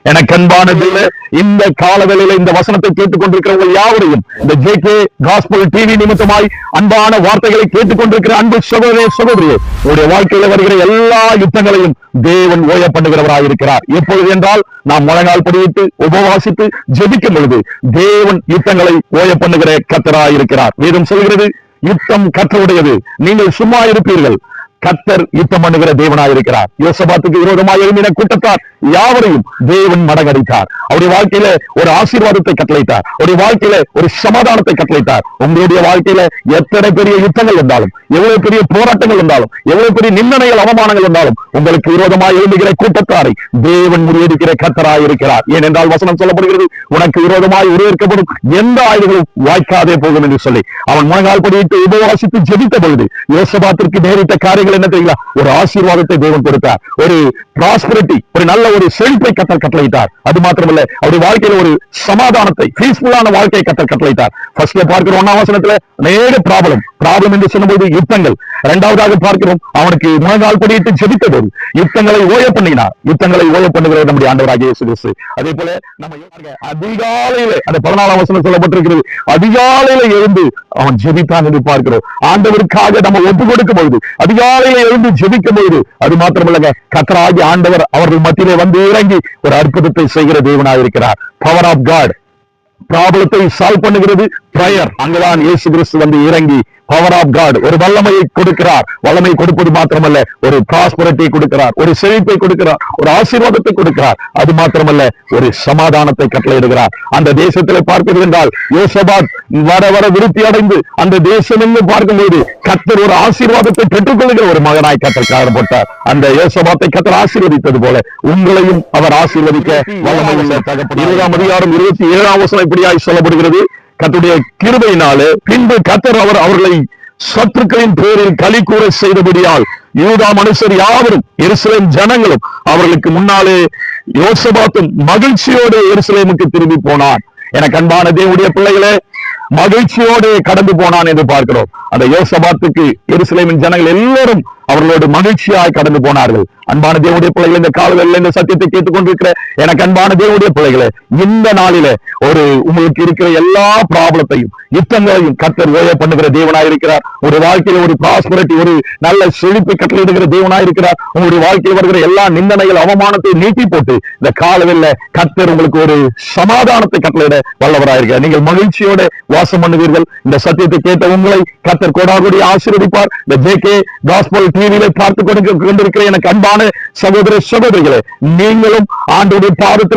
எனக்கு அன்பானதில்ல இந்த காலவேளையில இந்த வசனத்தை கேட்டுக் கொண்டிருக்கிறவர்கள் யாவரையும் இந்த ஜேகே காஸ்பல் டிவி நிமித்தமாய் அன்பான வார்த்தைகளை கேட்டுக் கொண்டிருக்கிற அன்பு சகோதர சகோதரியே, உங்களுடைய வாழ்க்கையில வருகிற எல்லா யுத்தங்களையும் தேவன் ஓய பண்ணுகிறவராயிருக்கிறார். எப்பொழுது என்றால் நாம் முழங்கால் படியிட்டு உபவாசித்து ஜெபிக்கும் பொழுது தேவன் யுத்தங்களை ஓய பண்ணுகிற கர்த்தராயிருக்கிறார். வேதம் சொல்கிறது, யுத்தம் கர்த்தருடையது, நீங்கள் சும்மா இருப்பீர்கள், கர்த்தர் யுத்தம் பண்ணுகிற தேவனாயிருக்கிறார். யோசபாத்துக்கு விரோதமாக எழும்பின கூட்டத்தார் யாவரையும் தேவன் மடங்கடித்தார். அவருடைய வாழ்க்கையில ஒரு ஆசீர்வாதத்தை கட்டளைத்தார். அவருடைய வாழ்க்கையில ஒரு சமாதானத்தை கட்டளைத்தார். உங்களுடைய வாழ்க்கையில எத்தனை பெரிய யுத்தங்கள் இருந்தாலும், எவ்வளவு பெரிய போராட்டங்கள் இருந்தாலும், எவ்வளவு பெரிய நிந்தனைகள் அவமானங்கள் இருந்தாலும், உங்களுக்கு விரோதமாக எழும்புகிற கூட்டத்தாரை தேவன் முறியடிக்கிற கர்த்தராயிருக்கிறார். ஏனென்றால் வசனம் சொல்லப்படுகிறது, உனக்கு விரோதமாய் உருவாக்கப்படும் எந்த ஆயுதங்களும் வாய்க்காதே போகும் என்று சொல்லி அவன் முழங்கால் படியிட்டு உபவாசித்து ஜெபித்த பொழுது யோசபாத்திற்கு நேரிட்ட காரியங்கள் என்ன தெரியுங்களா? ஒரு ஆசீர்வாதத்தை தேவன் கொடுத்தார். ஒரு பிராஸ்பரிட்டி, ஒரு நல்ல ஒரு செழிப்பை கர்த்தர் கட்டளையிட்டார். அது மாத்திரமல்ல, அவருடைய வாழ்க்கையில ஒரு சமாதானத்தை, பீஸ்ஃபுல்லான வாழ்க்கையை கர்த்தர் கட்டளையிட்டார். ஃபர்ஸ்ட்ல பார்க்கிறோம் 1ஆம் வசனத்துல அநேக ப்ராப்ளம் என்று சொல்லும்போது யுத்தங்கள். இரண்டாவதாக பார்க்கிறோம், அவனுக்கு முழங்கால் படியிட்டு ஜெபித்த போது யுத்தங்களை ஓய பண்ணினார். யுத்தங்களை ஓய பண்ணுகிற நம்முடைய ஆண்டவராகிய இயேசு கிறிஸ்து. அதே போல நம்ம அதிகாலையில, அந்த 14ஆம் வசனம் சொல்லப்பட்டிருக்கிறது, அதிகாலையில எழுந்து அவன் ஜெபித்தான் என்று பார்க்கிறோம். ஆண்டவருக்காக நம்ம ஒப்பு கொடுக்கும் பொழுது, அதிகாலையில எழுந்து ஜெபிக்கும் பொழுது, அது மாத்திரமல்லங்க, கர்த்தராகிய ஆண்டவர் அவர்கள் மத்தியிலே வந்து இறங்கி ஒரு அற்புதத்தை செய்கிற தேவனாக இருக்கிறார். Power of God. ப்ராப்ளத்தை சால்வ் பண்ணுகிறது பிரயர். அங்கதான் இயேசு கிறிஸ்து வந்து இறங்கி பவர் ஆஃப் காட் ஒரு வல்லமையை கொடுக்கிறார். வல்லமை கொடுப்பது மாத்திரமல்ல, ஒரு பிராஸ்பரிட்டியை கொடுக்கிறார், ஒரு செழிப்பை கொடுக்கிறார், ஒரு ஆசீர்வாதத்தை கொடுக்கிறார். அது மாத்திரமல்ல, ஒரு சமாதானத்தை கட்டளையிடுகிறார். அந்த தேசத்தில் பார்க்கிறது என்றால் யோசபாத் வர வர விருத்தி அடைந்து அந்த தேசம் என்று பார்க்கும்போது கர்த்தர் ஒரு ஆசீர்வாதத்தை பெற்றுக்கொள்கிற ஒரு மகனாய் கர்த்தர் காணப்பட்டார். அந்த யோசபாத்தை கர்த்தர் ஆசீர்வதித்தது போல உங்களையும் அவர் ஆசீர்வதிக்க வல்லமை உள்ள தகப்பன். 20ஆம் அதிகாரம் 27ஆம் வசனம் இப்படியாய் சொல்லப்படுகிறது, கர்த்தருடைய கிருபையினாலே பின்பு கர்த்தர் அவர்களை சத்துருக்களின் பேரில் களி கூற செய்தபடியால் யூதா மனுஷர் யாவரும் எருசலேம் ஜனங்களும் அவர்களுக்கு முன்னாலே யோசபாத்தும் மகிழ்ச்சியோடு எருசலேமுக்கு திரும்பி போனான். எனக்கு அன்பான தேவனுடைய பிள்ளைகளே, மகிழ்ச்சியோடு கடந்து போனான் என்று பார்க்கிறோம். அந்த யோசபாத்துக்கு எருசலேமின் ஜனங்கள் எல்லாரும் அவர்களோடு மகிழ்ச்சியாய் கடந்து போனார்கள். அன்பான தேவனுடைய பிள்ளைகள், இந்த காலங்களில் இந்த சத்தியத்தை கேட்டுக் கொண்டிருக்கிற எனக்கு அன்பான தேவனுடைய பிள்ளைகளே, இந்த நாளில ஒரு உங்களுக்கு இருக்கிற எல்லா ப்ராப்ளத்தையும் யுத்தங்களையும் கர்த்தர் ஓய பண்ணுகிற தேவனாயிருக்கிறார். ஒரு வாழ்க்கையில ஒரு பிராஸ்பரிட்டி, ஒரு நல்ல செழிப்பை கட்டளையிடுகிற தேவனாயிருக்கிறார். உங்களுடைய வாழ்க்கையில் வருகிற எல்லா நிந்தனைகள் அவமானத்தை நீட்டி போட்டு இந்த காலங்களில் கர்த்தர் உங்களுக்கு ஒரு சமாதானத்தை கட்டளையிட வல்லவராயிருக்கிறார். நீங்கள் மகிழ்ச்சியோட வாசம் பண்ணுவீர்கள். இந்த சத்தியத்தை கேட்ட உங்களை கர்த்தர் கோடாகோடி ஆசீர்வதிப்பார். இந்த ஜேகே காஸ்பல் டிவியில பார்த்து கொண்டிருக்கிற எனக்கு அன்பான சகோதர சகோதரிகளே, நீங்களும் ஆண்டவருடைய பாதத்தில்